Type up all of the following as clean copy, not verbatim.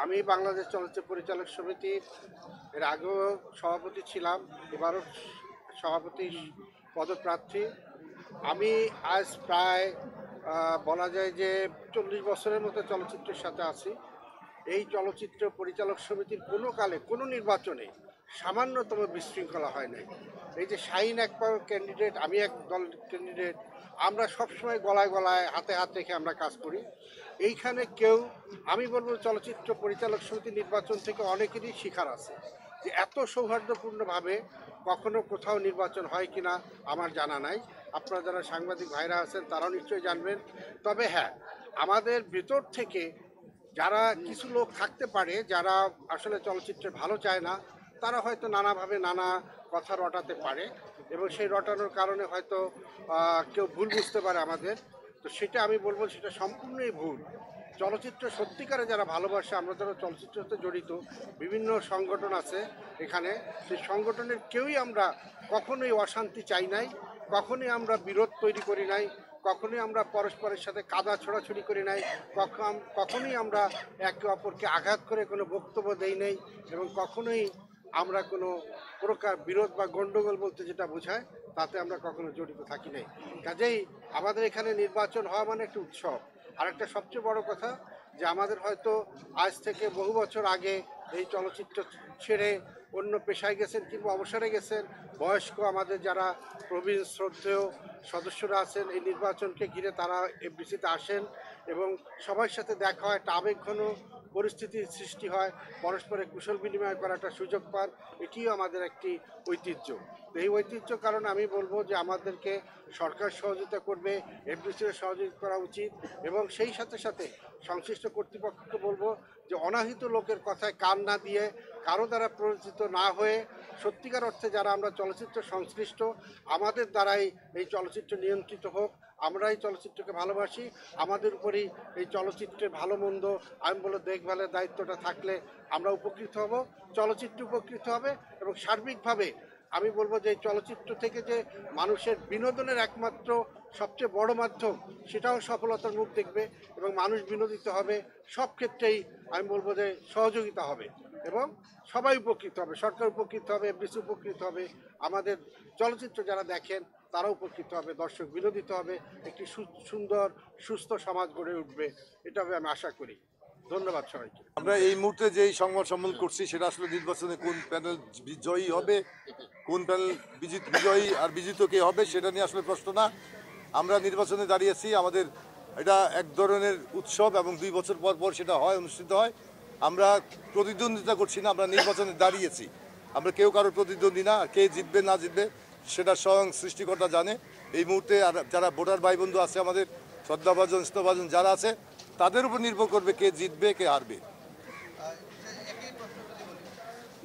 আমি বাংলাদেশ চলচ্চিত্র পরিচালক সমিতির এর আগেও সভাপতি ছিলাম, এবারও সভাপতি পদপ্রার্থী। আমি আজ প্রায় বলা যায় যে 40 বছরের মতো চলচ্চিত্রের সাথে আছি। এই চলচ্চিত্র পরিচালক সমিতির কোনো কালে কোনো নির্বাচনে সামান্যতম বিশৃঙ্খলা হয় নাই। এই যে শাহিন এক ক্যান্ডিডেট, আমি এক দল ক্যান্ডিডেট, আমরা সবসময় গলায় গলায় হাতে হাত রেখে আমরা কাজ করি। এইখানে কেউ, আমি বলবো চলচ্চিত্র পরিচালক সমিতি নির্বাচন থেকে অনেকেরই শিখার আছে যে এত সৌহার্দ্যপূর্ণভাবে কখনো কোথাও নির্বাচন হয় কিনা আমার জানা নাই। আপনারা যারা সাংবাদিক ভাইরা আছেন তারাও নিশ্চয়ই জানবেন। তবে হ্যাঁ, আমাদের ভিতর থেকে যারা কিছু লোক থাকতে পারে যারা আসলে চলচ্চিত্রে ভালো চায় না, তারা হয়তো নানাভাবে নানা কথা রটাতে পারে এবং সেই রটানোর কারণে হয়তো কেউ ভুল বুঝতে পারে আমাদের। তো সেটা আমি বলবো সেটা সম্পূর্ণই ভুল। চলচ্চিত্র সত্যিকারে যারা ভালোবাসে, আমরা যারা চলচ্চিত্রের সাথে জড়িত, বিভিন্ন সংগঠন আছে এখানে, সেই সংগঠনের কেউই আমরা কখনোই অশান্তি চাই নাই, কখনোই আমরা বিরোধ তৈরি করি নাই, কখনোই আমরা পরস্পরের সাথে কাদা ছোড়াছুড়ি করি নাই, কখনোই আমরা একে অপরকে আঘাত করে কোনো বক্তব্য দেই নাই, এবং কখনোই আমরা কোনো প্রকার বিরোধ বা গণ্ডগোল বলতে যেটা বোঝায় তাতে আমরা কখনো জড়িত থাকি নাই। কাজেই আমাদের এখানে নির্বাচন হওয়া মানে একটা উৎসব। আর একটা সবচেয়ে বড় কথা যে আমাদের হয়তো আজ থেকে বহু বছর আগে এই চলচ্চিত্র ছেড়ে অন্য পেশায় গেছেন কিংবা অবসরে গেছেন বয়স্ক আমাদের যারা প্রবীণ শ্রদ্ধেয় সদস্যরা আছেন, এই নির্বাচনকে ঘিরে তারা এফডিসিতে আসেন এবং সবার সাথে দেখা হয়, একটা আবেগঘন পরিস্থিতির সৃষ্টি হয়, পরস্পরের কুশল বিনিময় করার একটা সুযোগ পান। এটিও আমাদের একটি ঐতিহ্য। এই ঐতিহ্য কারণে আমি বলবো যে আমাদেরকে সরকার সহযোগিতা করবে, এফডিসির সহযোগিতা করা উচিত, এবং সেই সাথে সাথে সংশ্লিষ্ট কর্তৃপক্ষকে বলবো যে অনাহিত লোকের কথায় কান না দিয়ে, কারো দ্বারা প্ররোচিত না হয়ে, সত্যিকার অর্থে যারা আমরা চলচ্চিত্র সংশ্লিষ্ট, আমাদের দ্বারাই এই চলচ্চিত্র নিয়ন্ত্রিত হোক। আমরাই চলচ্চিত্রকে ভালোবাসি, আমাদের উপরেই এই চলচ্চিত্রের ভালো মন্দ আমি বলে দেখভালের দায়িত্বটা থাকলে আমরা উপকৃত হব, চলচ্চিত্র উপকৃত হবে, এবং সার্বিকভাবে আমি বলবো যে চলচ্চিত্র থেকে যে মানুষের বিনোদনের একমাত্র সবচেয়ে বড় মাধ্যম, সেটাও সফলতার মুখ দেখবে এবং মানুষ বিনোদিত হবে। সব ক্ষেত্রেই আমি বলবো যে সহযোগিতা হবে এবং সবাই উপকৃত হবে, সরকার উপকৃত হবে, এফডিসি উপকৃত হবে, আমাদের চলচ্চিত্র যারা দেখেন তারা উপকৃত হবে, দর্শক বিনোদিত হবে, একটি সুন্দর সুস্থ সমাজ গড়ে উঠবে, এটা আমি আশা করি। ধন্যবাদ সবাইকে। আমরা এই মুহূর্তে যেই সংবাদ সম্মেলন করছি সেটা আসলে নির্বাচনে কোন প্যানেল বিজয়ী হবে, কোন প্যানেল বিজয়ী আর বিজিত কে হবে সেটা নিয়ে আসলে প্রশ্ন না। আমরা নির্বাচনে দাঁড়িয়েছি, আমাদের এটা এক ধরনের উৎসব এবং 2 বছর পর পর সেটা হয়, অনুষ্ঠিত হয়। আমরা প্রতিদ্বন্দ্বিতা করছি না, আমরা নির্বাচনে দাঁড়িয়েছি। আমরা কেউ কারোর প্রতিদ্বন্দ্বী না, কে জিতবে না জিতবে সেটা স্বয়ং সৃষ্টিকর্তা জানে। এই মুহূর্তে আর যারা ভোটার ভাই বন্ধু আছে, আমাদের শ্রদ্ধাভাজন স্নেহভাজন যারা আছে, তাদের উপর নির্ভর করবে কে জিতবে কে হারবে।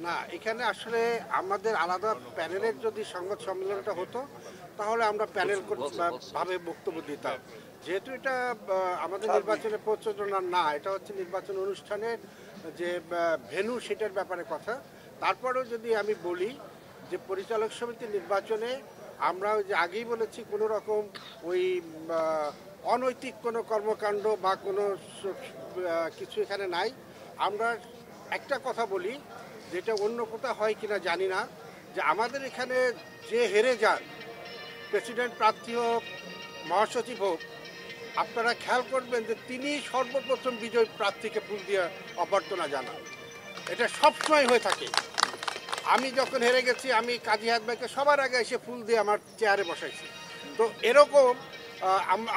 না, এখানে আসলে আমাদের আলাদা প্যানেলের যদি সংবাদ সম্মেলনটা হতো তাহলে আমরা প্যানেল ভাবে বক্তব্য দিতাম। যেহেতু এটা আমাদের নির্বাচনের প্রচারণা না, এটা হচ্ছে নির্বাচন অনুষ্ঠানের যে ভেন্যু সেটার ব্যাপারে কথা। তারপরেও যদি আমি বলি যে পরিচালক সমিতির নির্বাচনে আমরা ওই যে আগেই বলেছি, কোনো রকম ওই অনৈতিক কোনো কর্মকাণ্ড বা কোনো কিছু এখানে নাই। আমরা একটা কথা বলি, যেটা অন্য কোথাও হয় কিনা জানি না, যে আমাদের এখানে যে হেরে যান, প্রেসিডেন্ট প্রার্থী হোক, মহাসচিব হোক, আপনারা খেয়াল করবেন যে তিনি সর্বপ্রথম বিজয়ী প্রার্থীকে ফুল দিয়ে অভ্যর্থনা জানান। এটা সবসময় হয়ে থাকে। আমি যখন হেরে গেছি, আমি কাজী হায়াত ভাইকে সবার আগে এসে ফুল দিয়ে আমার চেয়ারে বসাইছি। তো এরকম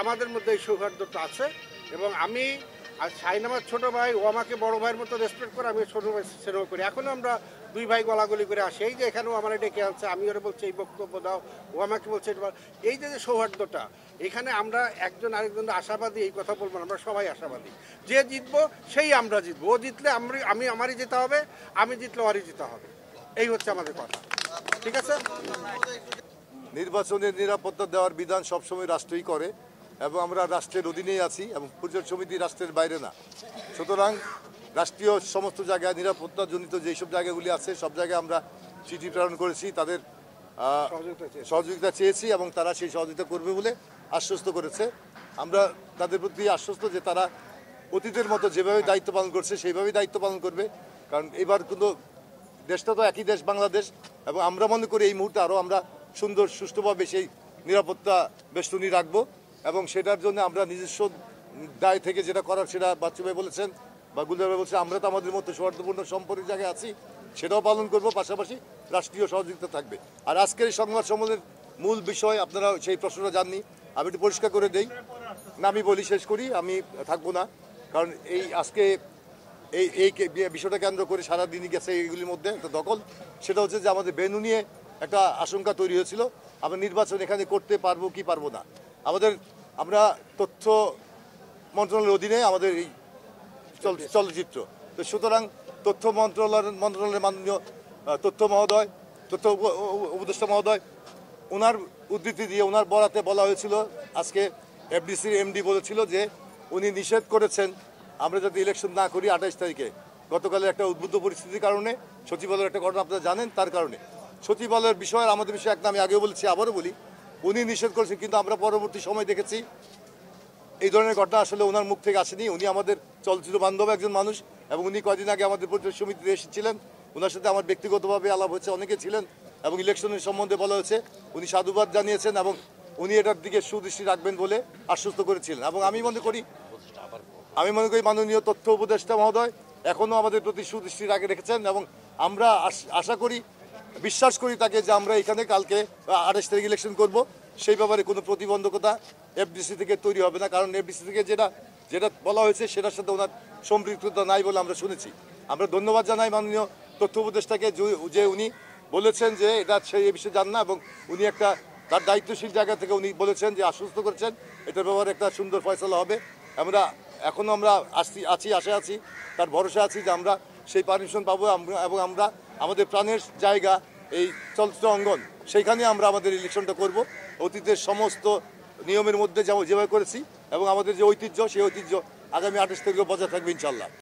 আমাদের মধ্যে এই সৌহার্দ্যটা আছে, এবং আমি আর শাহিন আমার ছোটো ভাই, ও আমাকে বড় ভাইয়ের মতো রেসপেক্ট করে, আমি ছোটো ভাই স্নেহ করি। এখনও আমরা 2 ভাই গলাগলি করে আসি। এই যে এখানেও আমার ডেকে আনছে, আমি ওরা বলছি এই বক্তব্য দাও, ও আমাকে বলছে এই যে সৌহার্দ্যটা, এখানে আমরা একজন আরেকজন আশাবাদী, এই কথা বলবো না, আমরা সবাই আশাবাদী। যে জিতবো সেই আমরা জিতবো, ও জিতলে আমি আমারই যেতে হবে, আমি জিতলে ওরই যেতে হবে, এই হচ্ছে আমাদের কথা। ঠিক আছে? নির্বাচনের নিরাপত্তা দেওয়ার বিধান সবসময় রাষ্ট্রই করে এবং আমরা রাষ্ট্রের অধীনেই আছি এবং পরিচালক সমিতি রাষ্ট্রের বাইরে না। সুতরাং রাষ্ট্রীয় সমস্ত জায়গায় নিরাপত্তাজনিত যেসব জায়গাগুলি আছে সব জায়গায় আমরা চিঠি প্রেরণ করেছি, তাদের সহযোগিতা চেয়েছি এবং তারা সেই সহযোগিতা করবে বলে আশ্বস্ত করেছে। আমরা তাদের প্রতি আশ্বস্ত যে তারা অতীতের মতো যেভাবে দায়িত্ব পালন করছে সেইভাবেই দায়িত্ব পালন করবে। কারণ এবার কিন্তু দেশটা তো একই দেশ, বাংলাদেশ, এবং আমরা মনে করি এই মুহূর্তে আরও আমরা সুন্দর সুষ্ঠুভাবে সেই নিরাপত্তা বেষ্টনী রাখবো, এবং সেটার জন্য আমরা নিজস্ব দায় থেকে যেটা করার সেটা বাচ্চু ভাই বলেছেন বা গুলজার ভাই বলছেন, আমরা তো আমাদের মতো সৌহার্দ্যপূর্ণ সম্পর্কের জায়গায় আছি, সেটাও পালন করব, পাশাপাশি রাষ্ট্রীয় সহযোগিতা থাকবে। আর আজকের এই সংবাদ সম্মেলনের মূল বিষয় আপনারা সেই প্রশ্নটা জাননি, আমি একটু পরিষ্কার করে দেই না, আমি বলি শেষ করি, আমি থাকবো না, কারণ এই আজকে এই বিষয়টা কেন্দ্র করে সারাদিনই গেছে এইগুলির মধ্যে একটা দখল। সেটা হচ্ছে যে আমাদের ভেন্যু নিয়ে একটা আশঙ্কা তৈরি হয়েছিল, আমরা নির্বাচন এখানে করতে পারবো কি পারবো না। আমরা তথ্য মন্ত্রণালয়ের অধীনে আমাদের এই চলচ্চিত্র, তো সুতরাং তথ্য মন্ত্রণালয়ের মাননীয় তথ্য উপদেষ্টা মহোদয়, ওনার উদ্ধৃতি দিয়ে ওনার বরাতে বলা হয়েছিল, আজকে এফডিসির এমডি বলেছিল যে উনি নিষেধ করেছেন আমরা যাতে ইলেকশন না করি 28 তারিখে। গতকালের একটা উদ্বুদ্ধ পরিস্থিতির কারণে, সচিবালয়ের একটা ঘটনা আপনারা জানেন, তার কারণে সচিবালয়ের বিষয় আর আমাদের বিষয় একটা, আমি আগেও বলেছি আবারও বলি, উনি নিষেধ করেছেন, কিন্তু আমরা পরবর্তী সময় দেখেছি এই ধরনের ঘটনা আসলে ওনার মুখ থেকে আসেনি। উনি আমাদের চলচ্চিত্র বান্ধব একজন মানুষ, এবং উনি কয়দিন আগে আমাদের পরিচয় সমিতিতে এসেছিলেন, ওনার সাথে আমার ব্যক্তিগতভাবে আলাপ হয়েছে, অনেকে ছিলেন, এবং ইলেকশনের সম্বন্ধে বলা হয়েছে, উনি সাধুবাদ জানিয়েছেন এবং উনি এটার দিকে সুদৃষ্টি রাখবেন বলে আশ্বস্ত করেছিলেন। এবং আমি মনে করি মাননীয় তথ্য উপদেষ্টা মহোদয় এখনও আমাদের প্রতি সুদৃষ্টি রেখেছেন, এবং আমরা আশা করি, বিশ্বাস করি তাকে যে আমরা এখানে কালকে 28 তারিখ ইলেকশন করব, সেই ব্যাপারে কোনো প্রতিবন্ধকতা এফডিসি থেকে তৈরি হবে না, কারণ এফডিসি থেকে যেটা বলা হয়েছে সেটার সাথে ওনার সম্পৃক্ততা নাই বলে আমরা শুনেছি। আমরা ধন্যবাদ জানাই মাননীয় তথ্য উপদেষ্টাকে যে উনি বলেছেন যে এটা এই বিষয়ে জান না, এবং উনি একটা তার দায়িত্বশীল জায়গা থেকে উনি বলেছেন যে আশ্বস্ত করেছেন এটার ব্যাপারে একটা সুন্দর ফয়সালা হবে। এখনও আমরা আশায় আছি, তার ভরসা আছি যে আমরা সেই পারমিশন পাবো, এবং আমরা আমাদের প্রাণের জায়গা এই চলচ্চিত্র অঙ্গন, সেইখানে আমরা আমাদের ইলেকশনটা করব অতীতের সমস্ত নিয়মের মধ্যে যেভাবে করেছি, এবং আমাদের যে ঐতিহ্য সেই ঐতিহ্য আগামী 28 তারিখে বজায় থাকবে ইনশাল্লাহ।